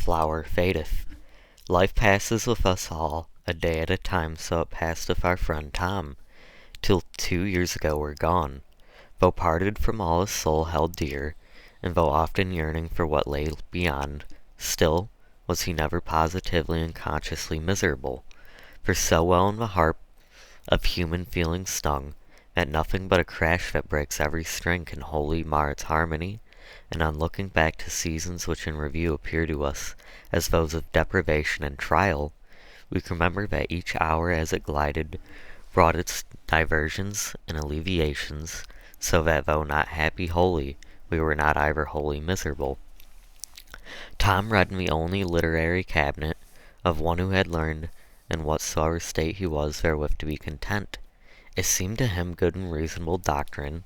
flower fadeth. Life passes with us all, a day at a time, so it passed with our friend Tom, till 2 years ago we're gone. Though parted from all his soul held dear, and though often yearning for what lay beyond, still was he never positively and consciously miserable, for so well in the heart of human feeling stung, that nothing but a crash that breaks every string can wholly mar its harmony, and on looking back to seasons which in review appear to us as those of deprivation and trial, we can remember that each hour as it glided brought its diversions and alleviations, so that though not happy wholly, we were not either wholly miserable. Tom read in the only literary cabinet of one who had learned in whatsoever state he was therewith to be content. It seemed to him good and reasonable doctrine,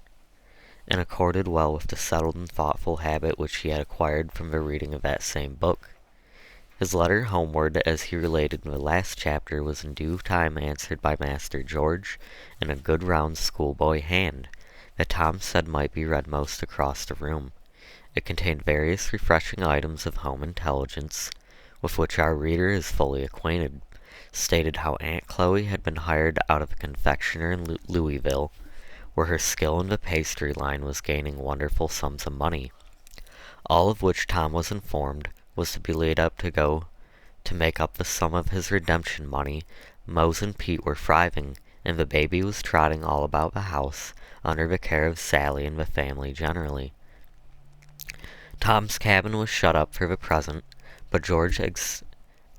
and accorded well with the settled and thoughtful habit which he had acquired from the reading of that same book. His letter homeward, as he related in the last chapter, was in due time answered by Master George in a good round schoolboy hand, that Tom said might be read most across the room. It contained various refreshing items of home intelligence, with which our reader is fully acquainted, stated how Aunt Chloe had been hired out of a confectioner in Louisville, where her skill in the pastry line was gaining wonderful sums of money. All of which Tom was informed was to be laid up to go to make up the sum of his redemption money. Mose and Pete were thriving, and the baby was trotting all about the house under the care of Sally and the family generally. Tom's cabin was shut up for the present, but George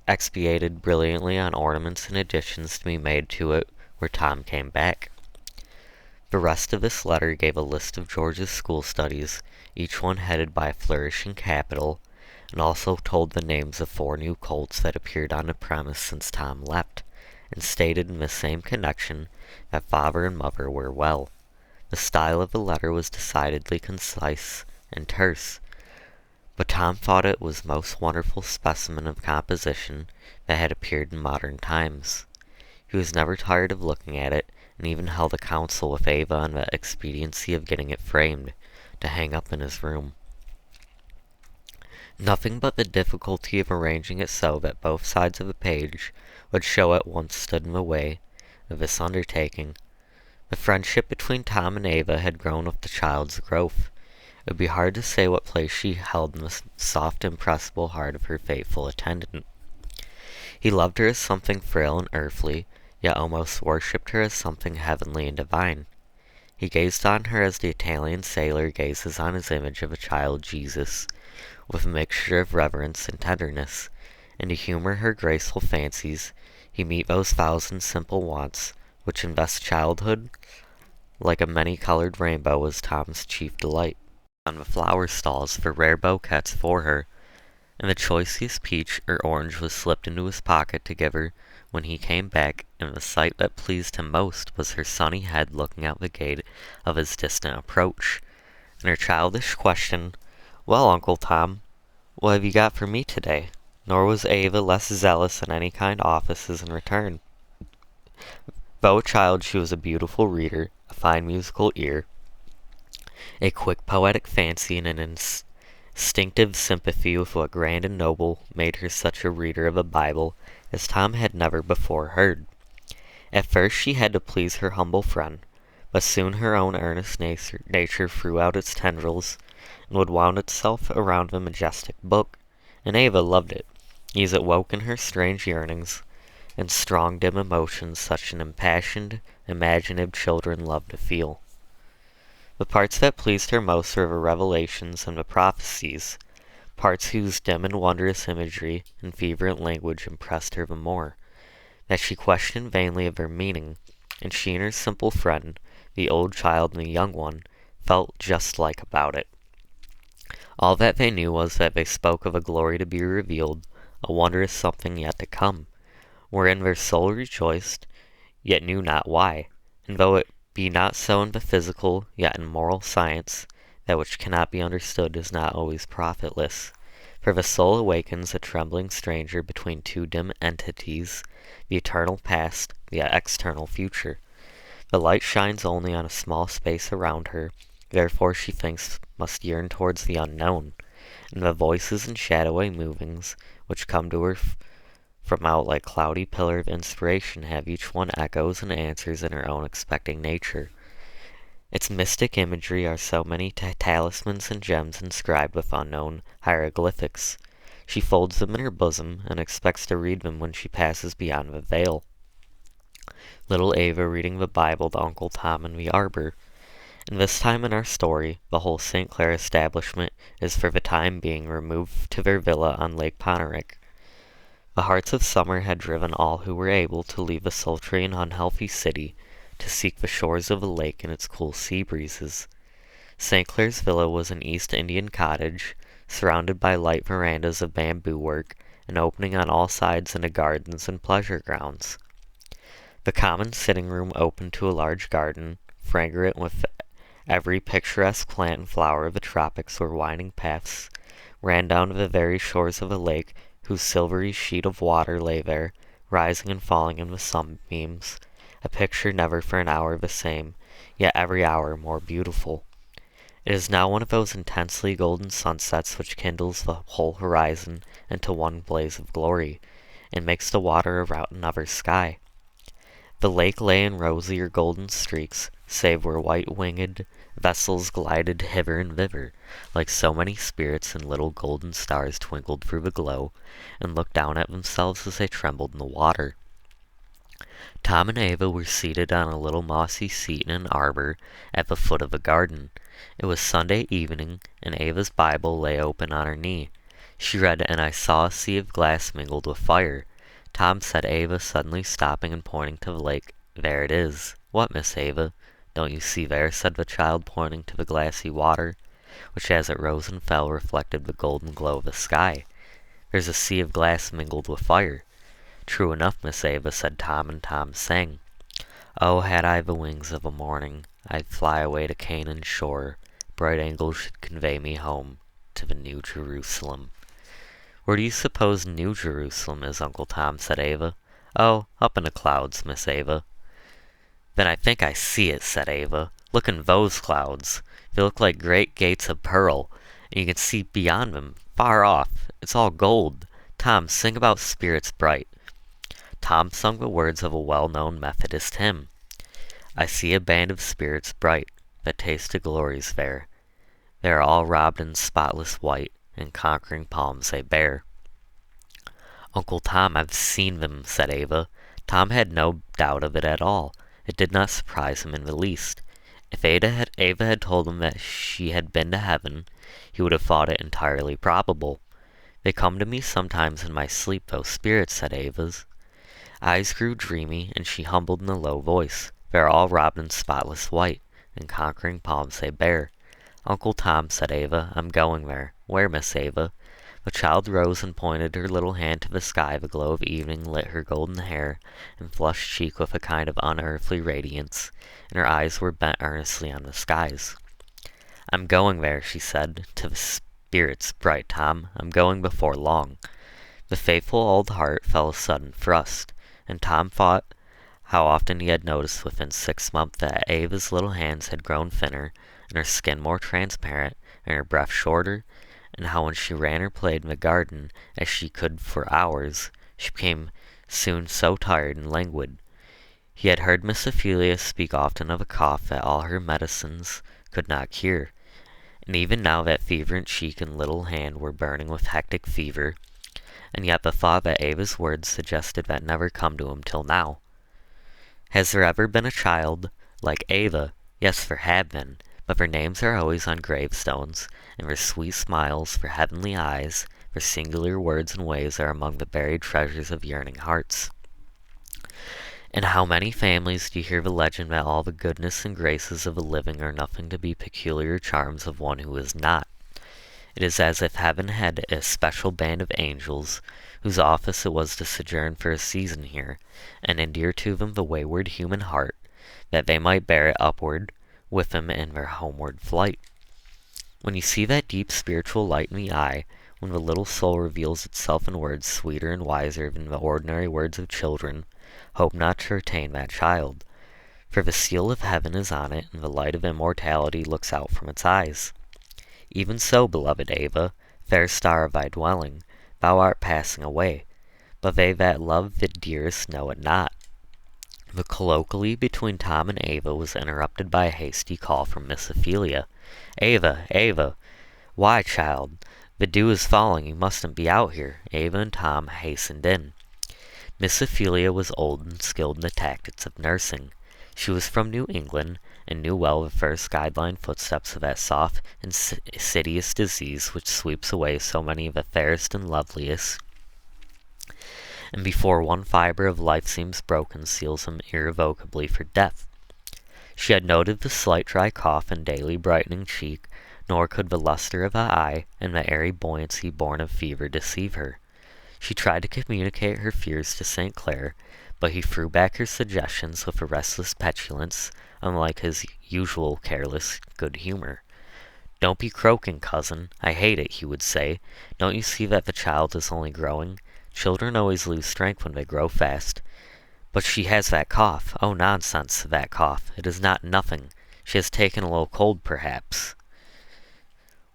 expatiated brilliantly on ornaments and additions to be made to it where Tom came back. The rest of this letter gave a list of George's school studies, each one headed by a flourishing capital, and also told the names of 4 new colts that appeared on the premise since Tom left, and stated in the same connection that father and mother were well. The style of the letter was decidedly concise and terse, but Tom thought it was most wonderful specimen of composition that had appeared in modern times. He was never tired of looking at it, and even held a council with Ava on the expediency of getting it framed, to hang up in his room. Nothing but the difficulty of arranging it so that both sides of the page would show at once stood in the way of this undertaking. The friendship between Tom and Ava had grown with the child's growth. It would be hard to say what place she held in the soft, impressible heart of her faithful attendant. He loved her as something frail and earthly, yet almost worshipped her as something heavenly and divine. He gazed on her as the Italian sailor gazes on his image of a child Jesus, with a mixture of reverence and tenderness, and to humor her graceful fancies, he met those thousand simple wants which invest childhood like a many-colored rainbow was Tom's chief delight. On the flower stalls for rare bouquets for her, and the choicest peach or orange was slipped into his pocket to give her when he came back, and the sight that pleased him most was her sunny head looking out the gate of his distant approach, and her childish question, "Well, Uncle Tom, what have you got for me today?" Nor was Ava less zealous in any kind offices in return. Though a child, she was a beautiful reader, a fine musical ear, a quick poetic fancy, and an instinctive sympathy with what grand and noble made her such a reader of a Bible as Tom had never before heard. At first she had to please her humble friend, but soon her own earnest nature threw out its tendrils, and would wound itself around the majestic book, and Ava loved it, as it woke in her strange yearnings, and strong dim emotions such an impassioned, imaginative children love to feel. The parts that pleased her most were the revelations and the prophecies, parts whose dim and wondrous imagery and fervent language impressed her the more, that she questioned vainly of their meaning, and she and her simple friend, the old child and the young one, felt just like about it. All that they knew was that they spoke of a glory to be revealed, a wondrous something yet to come, wherein their soul rejoiced, yet knew not why, and though it be not so in the physical, yet in moral science, that which cannot be understood is not always profitless, for the soul awakens a trembling stranger between 2 dim entities, the eternal past, the external future. The light shines only on a small space around her, therefore she thinks must yearn towards the unknown, and the voices and shadowy movings which come to her from out like cloudy pillar of inspiration have each one echoes and answers in her own expecting nature. Its mystic imagery are so many talismans and gems inscribed with unknown hieroglyphics. She folds them in her bosom and expects to read them when she passes beyond the veil. Little Ava reading the Bible to Uncle Tom in the arbor. And this time in our story, the whole St. Clair establishment is for the time being removed to their villa on Lake Ponerick. The hearts of summer had driven all who were able to leave the sultry and unhealthy city to seek the shores of the lake and its cool sea breezes. St. Clair's villa was an East Indian cottage, surrounded by light verandas of bamboo work, and opening on all sides into gardens and pleasure grounds. The common sitting room opened to a large garden, fragrant with every picturesque plant and flower of the tropics, where winding paths ran down to the very shores of a lake whose silvery sheet of water lay there, rising and falling in the sunbeams, a picture never for an hour the same, yet every hour more beautiful. It is now one of those intensely golden sunsets which kindles the whole horizon into one blaze of glory, and makes the water another sky. The lake lay in rosier golden streaks, save where white-winged vessels glided hither and thither, like so many spirits, and little golden stars twinkled through the glow, and looked down at themselves as they trembled in the water. Tom and Ava were seated on a little mossy seat in an arbor at the foot of the garden. It was Sunday evening, and Ava's Bible lay open on her knee. She read, "And I saw a sea of glass mingled with fire." Tom said, Ava, suddenly stopping and pointing to the lake. "There it is." "What, Miss Ava?" "Don't you see there?" said the child, pointing to the glassy water, which as it rose and fell reflected the golden glow of the sky. "There's a sea of glass mingled with fire." "True enough, Miss Ava," said Tom, and Tom sang, "Oh, had I the wings of a morning, I'd fly away to Canaan's shore. Bright angels should convey me home to the New Jerusalem." "Where do you suppose New Jerusalem is, Uncle Tom?" said Ava. "Oh, up in the clouds, Miss Ava." "Then I think I see it," said Ava. "Look in those clouds. They look like great gates of pearl, and you can see beyond them, far off. It's all gold. Tom, sing about spirits bright." Tom sung the words of a well-known Methodist hymn. "I see a band of spirits bright that taste the glories there. They are all robed in spotless white, and conquering palms they bear." "Uncle Tom, I've seen them," said Ava. Tom had no doubt of it at all. It did not surprise him in the least. If Ava had told him that she had been to heaven, he would have thought it entirely probable. "They come to me sometimes in my sleep, those spirits," said Ava's eyes grew dreamy, and she humbled in a low voice. "They are all robed in spotless white, and conquering palms they bear." "Uncle Tom," said Ava, "I'm going there." "Where, Miss Ava?" The child rose and pointed her little hand to the sky. The glow of evening lit her golden hair and flushed cheek with a kind of unearthly radiance, and her eyes were bent earnestly on the skies. "I'm going there," she said, "to the spirits bright, Tom. I'm going before long." The faithful old heart fell a sudden thrust, and Tom thought how often he had noticed within 6 months that Ava's little hands had grown thinner, and her skin more transparent, and her breath shorter, and how when she ran or played in the garden, as she could for hours, she became soon so tired and languid. He had heard Miss Ophelia speak often of a cough that all her medicines could not cure, and even now that fervent cheek and little hand were burning with hectic fever, and yet the thought that Ava's words suggested that never come to him till now. Has there ever been a child like Ava? Yes, there have been, but their names are always on gravestones, and their sweet smiles, their heavenly eyes, their singular words and ways are among the buried treasures of yearning hearts. In how many families do you hear the legend that all the goodness and graces of the living are nothing to the peculiar charms of one who is not? It is as if heaven had a special band of angels, whose office it was to sojourn for a season here, and endear to them the wayward human heart, that they might bear it upward with them in their homeward flight. When you see that deep spiritual light in the eye, when the little soul reveals itself in words sweeter and wiser than the ordinary words of children, hope not to retain that child, for the seal of heaven is on it, and the light of immortality looks out from its eyes. Even so, beloved Ava, Fair star of thy dwelling, thou art passing away, but they that love thee dearest know it not. The colloquy between Tom and Ava was interrupted by a hasty call from Miss Ophelia. "Ava! Ava! Why, child? The dew is falling. You mustn't be out here." Ava and Tom hastened in. Miss Ophelia was old and skilled in the tactics of nursing. She was from New England, and knew well the first guideline footsteps of that soft, insidious disease which sweeps away so many of the fairest and loveliest, and before one fiber of life seems broken, seals them irrevocably for death. She had noted the slight dry cough and daily brightening cheek, nor could the luster of the eye and the airy buoyancy born of fever deceive her. She tried to communicate her fears to St. Clair, but he threw back her suggestions with a restless petulance, unlike his usual careless good humor. "Don't be croaking, cousin. I hate it," he would say. "Don't you see that the child is only growing? Children always lose strength when they grow fast. But she has that cough. Oh, nonsense, that cough. It is not nothing. She has taken a little cold, perhaps."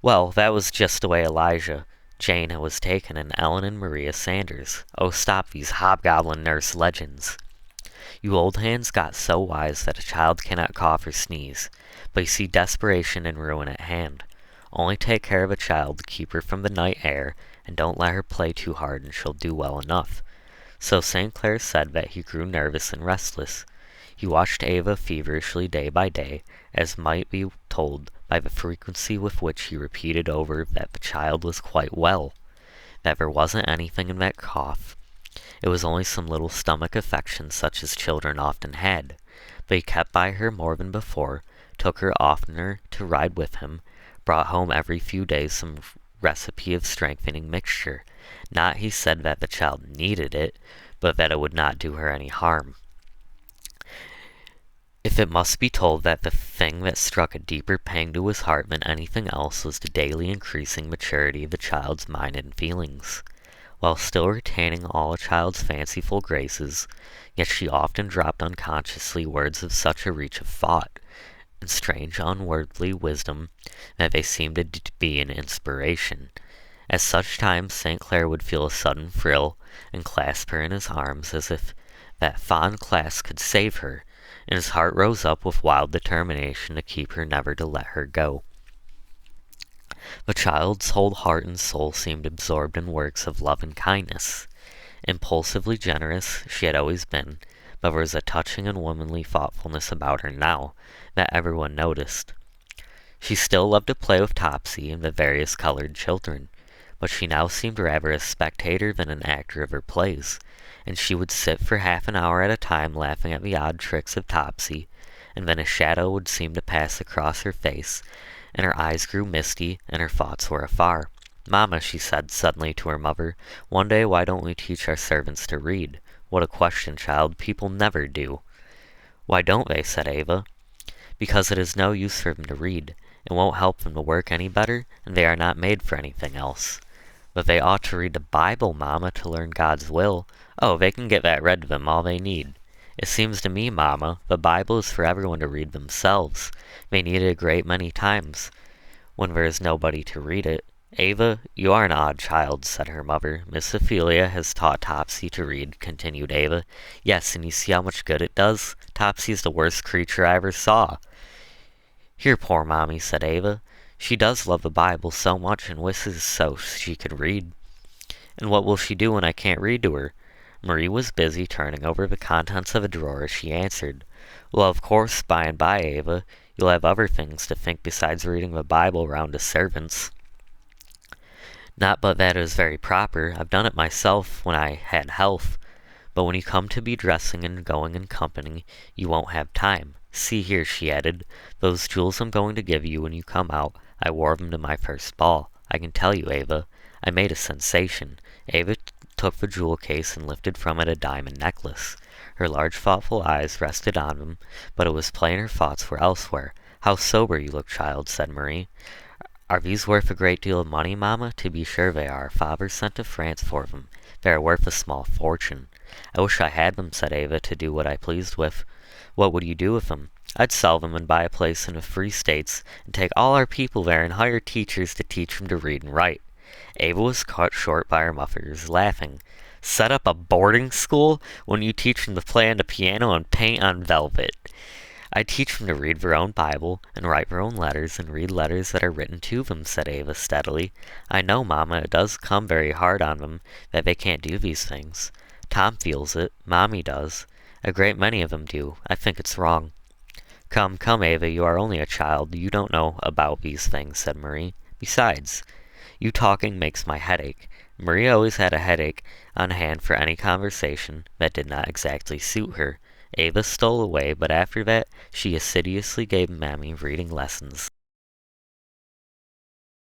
Well, that was just the way Elijah Jane was taken, and Ellen and Maria Sanders. Oh, stop these hobgoblin nurse legends. You old hands got so wise that a child cannot cough or sneeze, but you see desperation and ruin at hand. Only take care of a child, keep her from the night air, and don't let her play too hard, and she'll do well enough. So St. Clair said that he grew nervous and restless. He watched Ava feverishly day by day, as might be told by the frequency with which he repeated over that the child was quite well, that there wasn't anything in that cough. It was only some little stomach affection such as children often had. But he kept by her more than before, took her oftener to ride with him, brought home every few days some recipe of strengthening mixture. Not, he said, that the child needed it, but that it would not do her any harm. If it must be told that the thing that struck a deeper pang to his heart than anything else was the daily increasing maturity of the child's mind and feelings. While still retaining all a child's fanciful graces, yet she often dropped unconsciously words of such a reach of thought, and strange unworldly wisdom, that they seemed to be an inspiration. At such times St. Clair would feel a sudden thrill, and clasp her in his arms as if that fond clasp could save her, and his heart rose up with wild determination to keep her, never to let her go. The child's whole heart and soul seemed absorbed in works of love and kindness. Impulsively generous she had always been, but there was a touching and womanly thoughtfulness about her now that everyone noticed. She still loved to play with Topsy and the various colored children, but she now seemed rather a spectator than an actor of her plays, and she would sit for half an hour at a time laughing at the odd tricks of Topsy, and then a shadow would seem to pass across her face, and her eyes grew misty, and her thoughts were afar. "Mamma," she said suddenly to her mother, "one day why don't we teach our servants to read?" "What a question, child. People never do." "Why don't they?" said Ava. "Because it is no use for them to read. It won't help them to work any better, and they are not made for anything else." "But they ought to read the Bible, Mamma, to learn God's will." "Oh, they can get that read to them all they need." "It seems to me, Mamma, the Bible is for everyone to read themselves. They need it a great many times, when there is nobody to read it." "Ava, you are an odd child," said her mother. "Miss Ophelia has taught Topsy to read," continued Ava. "Yes, and you see how much good it does. Topsy's the worst creature I ever saw." "Here, poor Mommy," said Ava. "She does love the Bible so much and wishes so she could read." "And what will she do when I can't read to her?" Marie was busy turning over the contents of a drawer as she answered. "Well, of course, by and by, Ava, you'll have other things to think besides reading the Bible round to servants." "Not but that it is very proper. I've done it myself when I had health. But when you come to be dressing and going in company, you won't have time. See here," she added, "those jewels I'm going to give you when you come out, I wore them to my first ball. I can tell you, Ava, I made a sensation." Ava took the jewel case and lifted from it a diamond necklace. Her large thoughtful eyes rested on them, but it was plain her thoughts were elsewhere. "How sober you look, child," said Marie. "Are these worth a great deal of money, Mamma?" "To be sure they are. Father sent to France for them. They are worth a small fortune." "I wish I had them," said Ava, "to do what I pleased with." "What would you do with them?" "I'd sell them and buy a place in the Free States, and take all our people there and hire teachers to teach them to read and write." Ava was cut short by her mothers, laughing. Set up a boarding school when you teach them to play on the piano and paint on velvet. I teach them to read their own Bible, and write their own letters, and read letters that are written to them, said Ava steadily. I know, Mama, it does come very hard on them that they can't do these things. Tom feels it. Mommy does. A great many of them do. I think it's wrong. Come, come, Ava, you are only a child. You don't know about these things, said Marie. Besides, you talking makes my head ache. Marie always had a headache on hand for any conversation that did not exactly suit her. Ava stole away, but after that she assiduously gave Mammy reading lessons.